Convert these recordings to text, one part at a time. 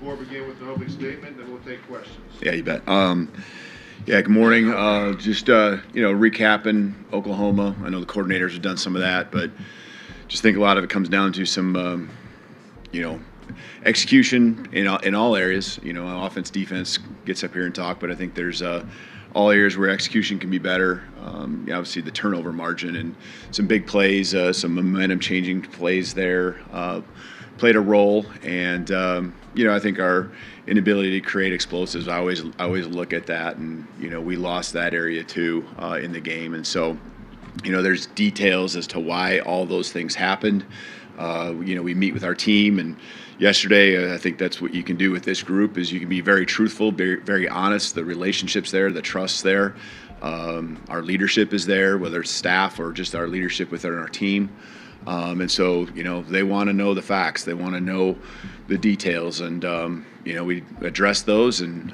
Deboer begin with an opening statement, then we'll take questions. Yeah, you bet. Yeah, good morning. Just recapping Oklahoma. I know the coordinators have done some of that, but just think a lot of it comes down to some, execution in all areas. Offense, defense gets up here and talk, but I think there's all areas where execution can be better. Obviously, the turnover margin and some big plays, some momentum-changing plays there played a role, and I think our inability to create explosives. I always look at that, and we lost that area too in the game, and so there's details as to why all those things happened. We meet with our team, and yesterday I think that's what you can do with this group is you can be very truthful, very, very honest. The relationship's there, the trust's there. Our leadership is there, whether it's staff or just our leadership within our team. And so, they want to know the facts. They want to know the details. And, we address those. And,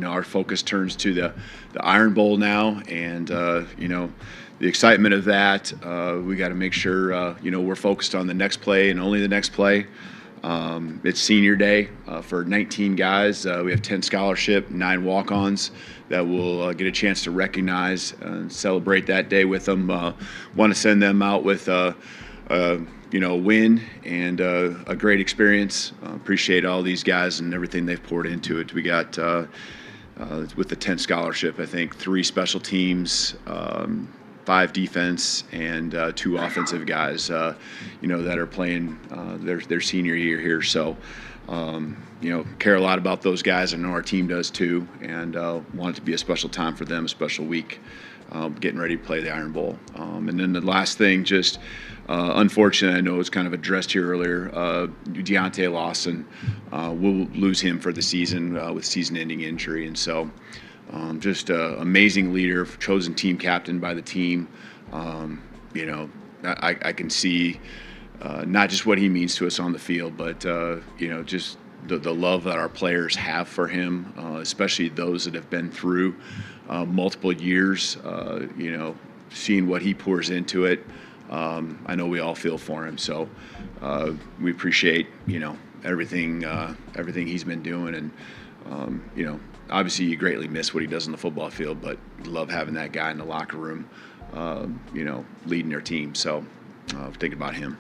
our focus turns to the Iron Bowl now. And, the excitement of that, we got to make sure, we're focused on the next play and only the next play. It's senior day for 19 guys. We have 10 scholarship, 9 walk-ons that we'll get a chance to recognize and celebrate that day with them. Want to send them out with a win and a great experience. Appreciate all these guys and everything they've poured into it. We got, with the 10 scholarship, I think 3 special teams, 5 defense, and 2 offensive guys, that are playing their senior year here. So, care a lot about those guys. I know our team does too, and want it to be a special time for them, a special week, getting ready to play the Iron Bowl. And then the last thing, just unfortunate, I know it was kind of addressed here earlier, Deontay Lawson, we'll lose him for the season with season-ending injury. And so just an amazing leader, chosen team captain by the team. I can see not just what he means to us on the field, but, just the love that our players have for him, especially those that have been through multiple years, seeing what he pours into it. I know we all feel for him. So we appreciate, everything he's been doing. And, obviously you greatly miss what he does on the football field, but love having that guy in the locker room, leading their team. So thinking about him.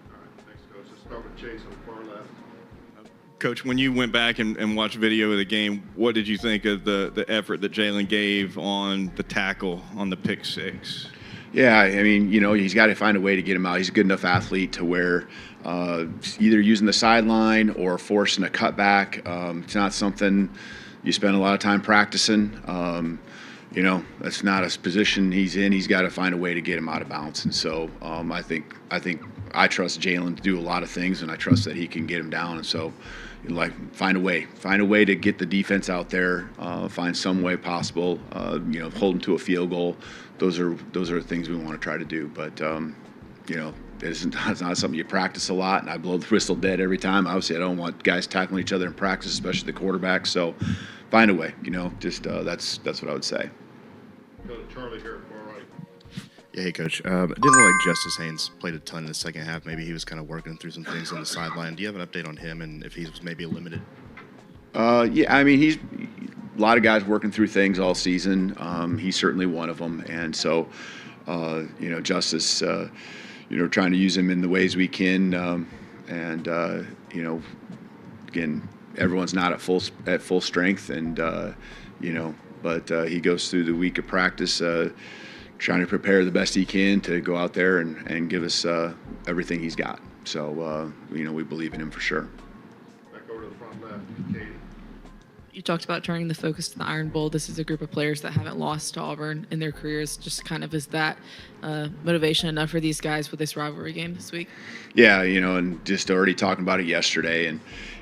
All right, thanks, Coach. Let's start with Chase on the far left. Coach, when you went back and watched video of the game, what did you think of the effort that Jalen gave on the tackle on the pick six? Yeah, I mean, he's got to find a way to get him out. He's a good enough athlete to where either using the sideline or forcing a cutback, it's not something you spend a lot of time practicing. That's not a position he's in. He's got to find a way to get him out of bounds. And so I think I trust Jalen to do a lot of things, and I trust that he can get him down. And so, find a way to get the defense out there, find some way possible, hold them to a field goal. Those are the things we want to try to do. But, it's not something you practice a lot, and I blow the whistle dead every time. Obviously, I don't want guys tackling each other in practice, especially the quarterback. So find a way, just that's what I would say. Go to Charlie here, far right. Yeah, hey, Coach. It didn't look like Justice Haynes played a ton in the second half. Maybe he was kind of working through some things on the sideline. Do you have an update on him and if he was maybe limited? Yeah, I mean, he's a lot of guys working through things all season. He's certainly one of them. And so, Justice, trying to use him in the ways we can. Again, everyone's not at full strength, and but he goes through the week of practice, trying to prepare the best he can to go out there and give us everything he's got. So we believe in him for sure. Back over to the front left, Katie. You talked about turning the focus to the Iron Bowl. This is a group of players that haven't lost to Auburn in their careers. Just kind of is that motivation enough for these guys with this rivalry game this week? Yeah, and just already talking about it yesterday and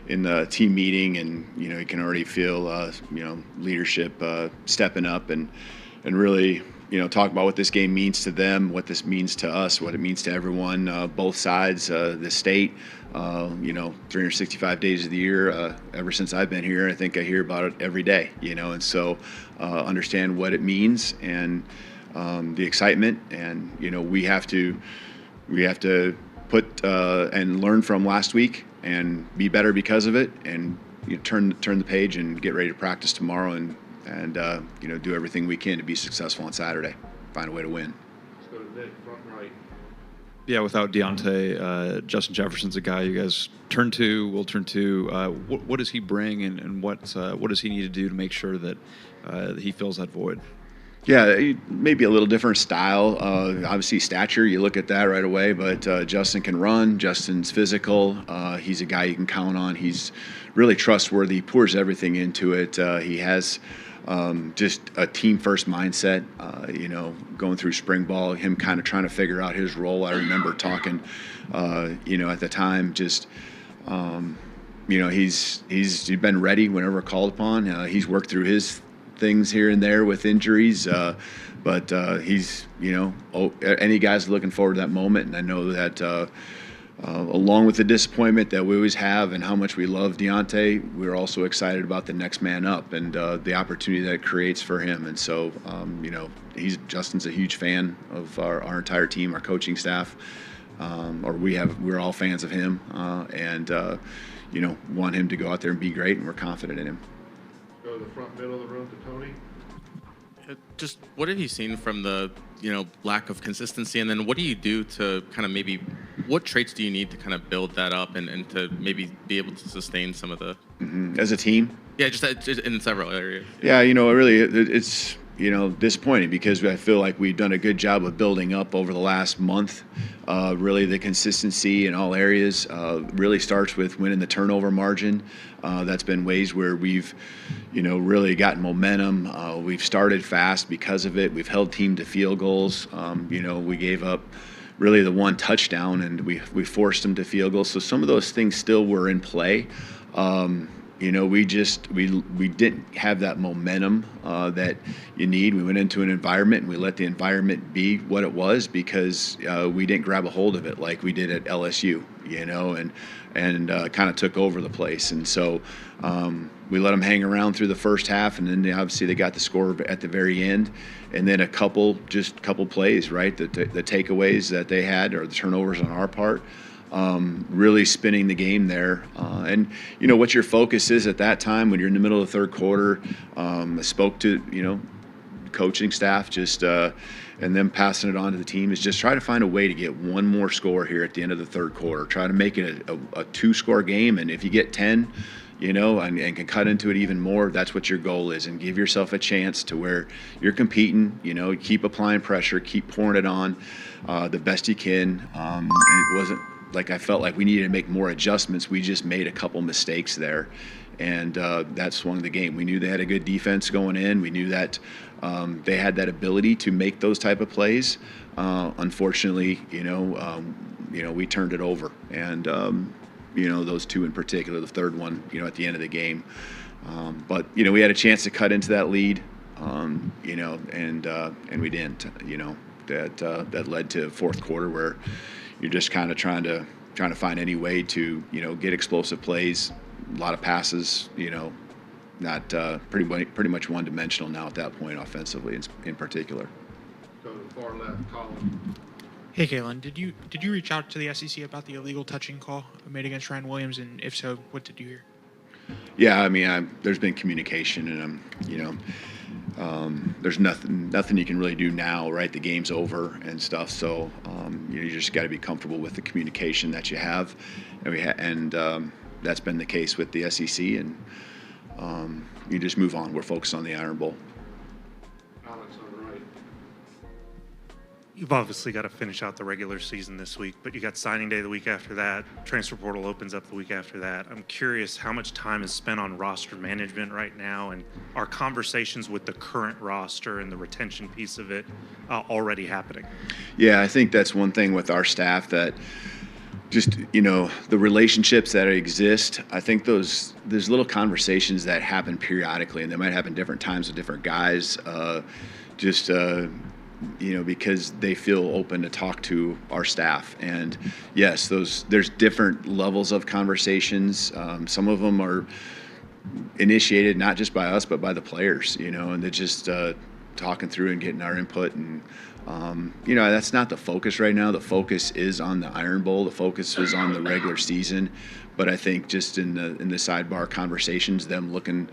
in the team meeting, and you can already feel leadership stepping up and really talk about what this game means to them, what this means to us, what it means to everyone, both sides, the state. 365 days of the year. Ever since I've been here, I think I hear about it every day. And so understand what it means and the excitement, and we have to put and learn from last week and be better because of it, and turn the page and get ready to practice tomorrow and do everything we can to be successful on Saturday. Find a way to win. Let's go to Nick, front right. Yeah, without Deontay, Justin Jefferson's a guy you guys will turn to. What does he bring, and what does he need to do to make sure that he fills that void? Yeah, maybe a little different style. Obviously, stature, you look at that right away, but Justin can run. Justin's physical. He's a guy you can count on. He's really trustworthy. He pours everything into it. He has just a team-first mindset, going through spring ball, him kind of trying to figure out his role. I remember talking, at the time, just he's been ready whenever called upon. He's worked through his things here and there with injuries, but he's any guy's looking forward to that moment, and I know that along with the disappointment that we always have and how much we love Deontay, we're also excited about the next man up and the opportunity that it creates for him. And so Justin's a huge fan of our entire team, our coaching staff, we're all fans of him, and want him to go out there and be great, and we're confident in him. Go to the front middle of the room to Tony. Just what have you seen from the lack of consistency, and then what do you do to kind of maybe what traits do you need to kind of build that up and to maybe be able to sustain some of the as a team? Yeah, just in several areas. Yeah, really, it's disappointing because I feel like we've done a good job of building up over the last month. Really, the consistency in all areas really starts with winning the turnover margin. That's been ways where we've, really gotten momentum. We've started fast because of it. We've held team to field goals. We gave up really the one touchdown, and we forced them to field goals. So some of those things still were in play. We didn't have that momentum that you need. We went into an environment and we let the environment be what it was because we didn't grab a hold of it like we did at LSU, and kind of took over the place. And so we let them hang around through the first half, and then obviously they got the score at the very end, and then a couple plays, right? The takeaways that they had or the turnovers on our part. Really spinning the game there. And what your focus is at that time when you're in the middle of the third quarter. I spoke to, coaching staff and them passing it on to the team is just try to find a way to get one more score here at the end of the third quarter. Try to make it a two-score game, and if you get 10, and can cut into it even more, that's what your goal is, and give yourself a chance to where you're competing, keep applying pressure, keep pouring it on the best you can. It wasn't like I felt like we needed to make more adjustments. We just made a couple mistakes there, and that swung the game. We knew they had a good defense going in. We knew that they had that ability to make those type of plays. Unfortunately, we turned it over, and those two in particular, the third one, at the end of the game. But we had a chance to cut into that lead, and we didn't. That led to fourth quarter where you're just kind of trying to find any way to get explosive plays, a lot of passes, not pretty much one-dimensional now at that point offensively in particular. Go to the far left, Colin. Hey, Kalen, did you reach out to the SEC about the illegal touching call made against Ryan Williams, and if so, what did you hear? Yeah, there's been communication, and there's nothing you can really do now, right? The game's over and stuff, so you just got to be comfortable with the communication that you have, and that's been the case with the SEC, and you just move on. We're focused on the Iron Bowl. Alex on the right. You've obviously got to finish out the regular season this week, but you got signing day the week after that. Transfer portal opens up the week after that. I'm curious how much time is spent on roster management right now, and are conversations with the current roster and the retention piece of it already happening? Yeah, I think that's one thing with our staff that just, the relationships that exist. I think there's little conversations that happen periodically, and they might happen different times with different guys. Because they feel open to talk to our staff. And yes, there's different levels of conversations. Some of them are initiated not just by us, but by the players, and they're just talking through and getting our input. And That's not the focus right now. The focus is on the Iron Bowl. The focus is on the regular season. But I think just in the sidebar conversations, them looking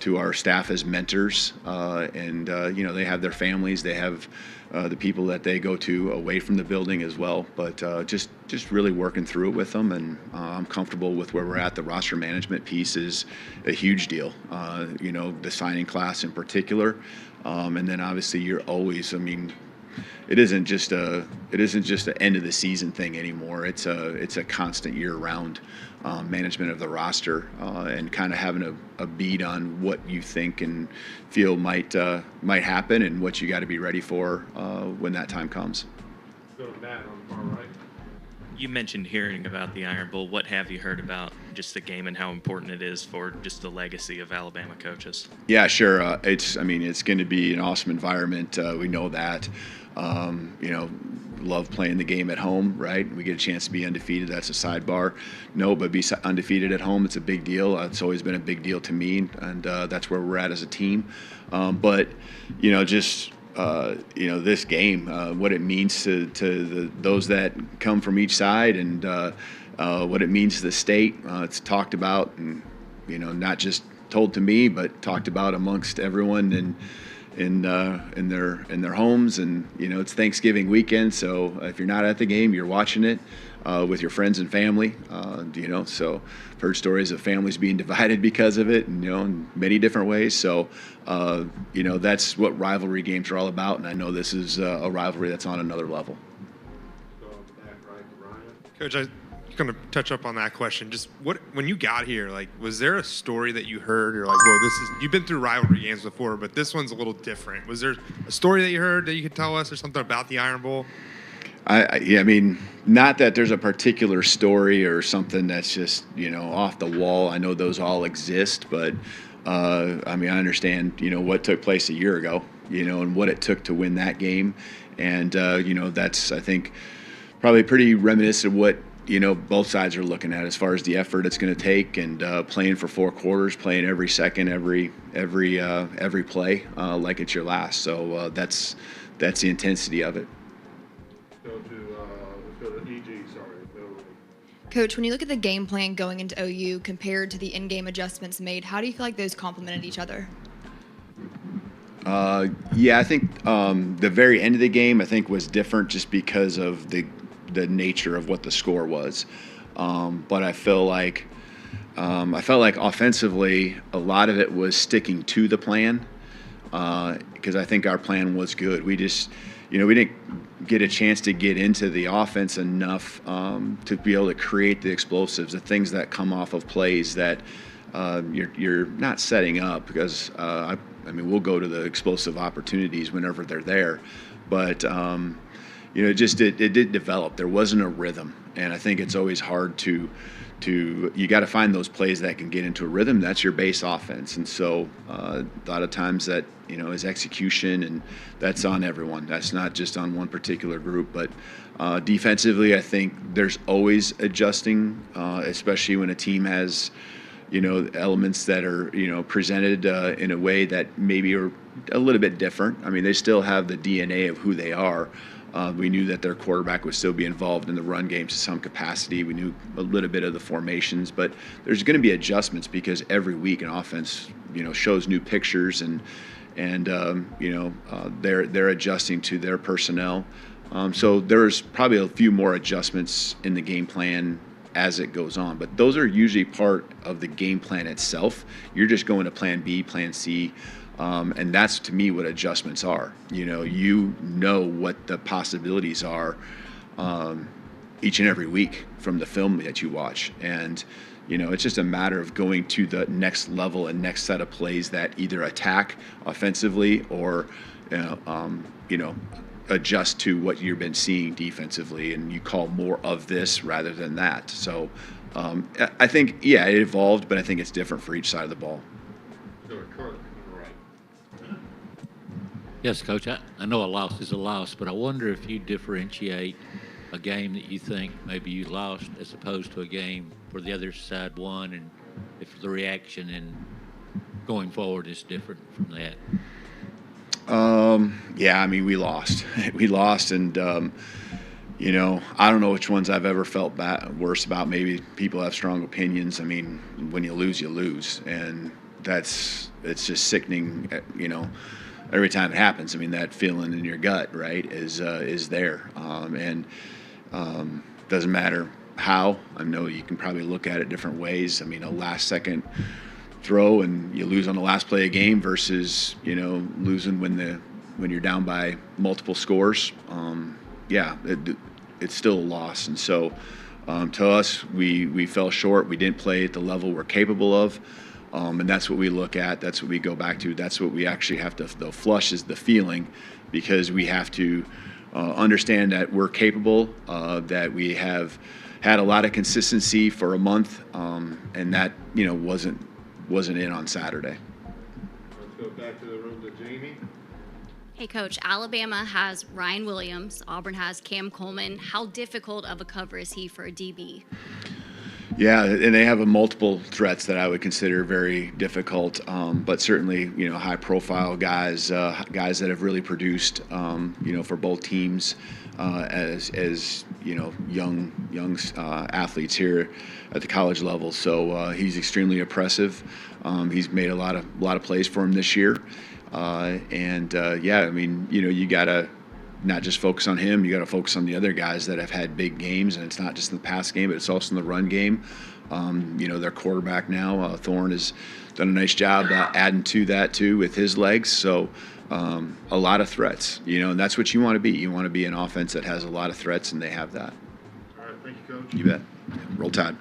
to our staff as mentors, they have their families, they have the people that they go to away from the building as well. But just really working through it with them, and I'm comfortable with where we're at. The roster management piece is a huge deal. The signing class in particular, and then obviously you're always. It isn't just an end of the season thing anymore. It's a constant year round management of the roster, and kind of having a beat on what you think and feel might happen, and what you got to be ready for when that time comes. Go to Matt on the far right. You mentioned hearing about the Iron Bowl. What have you heard about just the game and how important it is for just the legacy of Alabama coaches? Yeah, sure. It's going to be an awesome environment. We know that. Love playing the game at home, right? We get a chance to be undefeated. That's a sidebar. No, but be undefeated at home, it's a big deal. It's always been a big deal to me, and that's where we're at as a team. This game, what it means to those that come from each side, and what it means to the state. It's talked about, and not just told to me, but talked about amongst everyone in their homes. And it's Thanksgiving weekend, so if you're not at the game, you're watching it with your friends and family. So I've heard stories of families being divided because of it, and in many different ways. So that's what rivalry games are all about, and I know this is a rivalry that's on another level. Go on the back right to Ryan. Coach, I'm going to touch up on that question. Just when you got here, was there a story that you heard? You're like, whoa, you've been through rivalry games before, but this one's a little different. Was there a story that you heard that you could tell us, or something about the Iron Bowl? Not that there's a particular story or something that's just, off the wall. I know those all exist, but I understand, what took place a year ago, and what it took to win that game. And, that's, I think, probably pretty reminiscent of what, both sides are looking at as far as the effort it's going to take, and playing for 4 quarters, playing every second, every play like it's your last. So that's the intensity of it. Let's go to EG, sorry. Coach, when you look at the game plan going into OU compared to the in-game adjustments made, how do you feel like those complemented each other? I think the very end of the game, I think, was different just because of the nature of what the score was. But I felt like offensively, a lot of it was sticking to the plan, because I think our plan was good. We just, we didn't get a chance to get into the offense enough to be able to create the explosives, the things that come off of plays that you're not setting up, because we'll go to the explosive opportunities whenever they're there, but it didn't develop. There wasn't a rhythm, and I think it's always hard to you got to find those plays that can get into a rhythm. That's your base offense, and so a lot of times that is execution, and that's on everyone. That's not just on one particular group. But defensively, I think there's always adjusting, especially when a team has elements that are presented in a way that maybe are a little bit different. They still have the DNA of who they are. We knew that their quarterback would still be involved in the run game to some capacity. We knew a little bit of the formations, but there's going to be adjustments, because every week an offense, shows new pictures, and they're adjusting to their personnel. So there's probably a few more adjustments in the game plan as it goes on, but those are usually part of the game plan itself. You're just going to plan B, plan C. And that's, to me, what adjustments are. What the possibilities are each and every week from the film that you watch. And, it's just a matter of going to the next level and next set of plays that either attack offensively or, adjust to what you've been seeing defensively, and you call more of this rather than that. So I think, it evolved, but I think it's different for each side of the ball. Go to Kirk. Yes, Coach, I know a loss is a loss, but I wonder if you differentiate a game that you think maybe you lost as opposed to a game where the other side won, and if the reaction and going forward is different from that. Yeah, I mean, we lost. We lost, and you know, I don't know which ones I've ever felt worse about. Maybe people have strong opinions. I mean, when you lose, and it's just sickening. You know, every time it happens. I mean, that feeling in your gut, right, is there, and doesn't matter how. I know you can probably look at it different ways. I mean, a last-second throw and you lose on the last play of game versus, you know, losing when you're down by multiple scores. Yeah, it's still a loss. And so to us, we fell short. We didn't play at the level we're capable of. And that's what we look at. That's what we go back to. That's what we actually have to, the flush is the feeling, because we have to understand that we're capable, that we have had a lot of consistency for a month, and that, you know, wasn't in on Saturday. Let's go back to the room to Jamie. Hey, Coach, Alabama has Ryan Williams. Auburn has Cam Coleman. How difficult of a cover is he for a DB? Yeah, and they have multiple threats that I would consider very difficult, but certainly, you know, high-profile guys, guys that have really produced, you know, for both teams as you know, young athletes here at the college level. So he's extremely impressive. He's made a lot of plays for him this year, and yeah, I mean, you know, you gotta not just focus on him. You got to focus on the other guys that have had big games, and it's not just in the pass game, but it's also in the run game. You know, their quarterback now, Thorne, has done a nice job adding to that too with his legs. So a lot of threats, you know, and that's what you want to be. You want to be an offense that has a lot of threats, and they have that. All right, thank you, Coach. You bet. Roll Tide.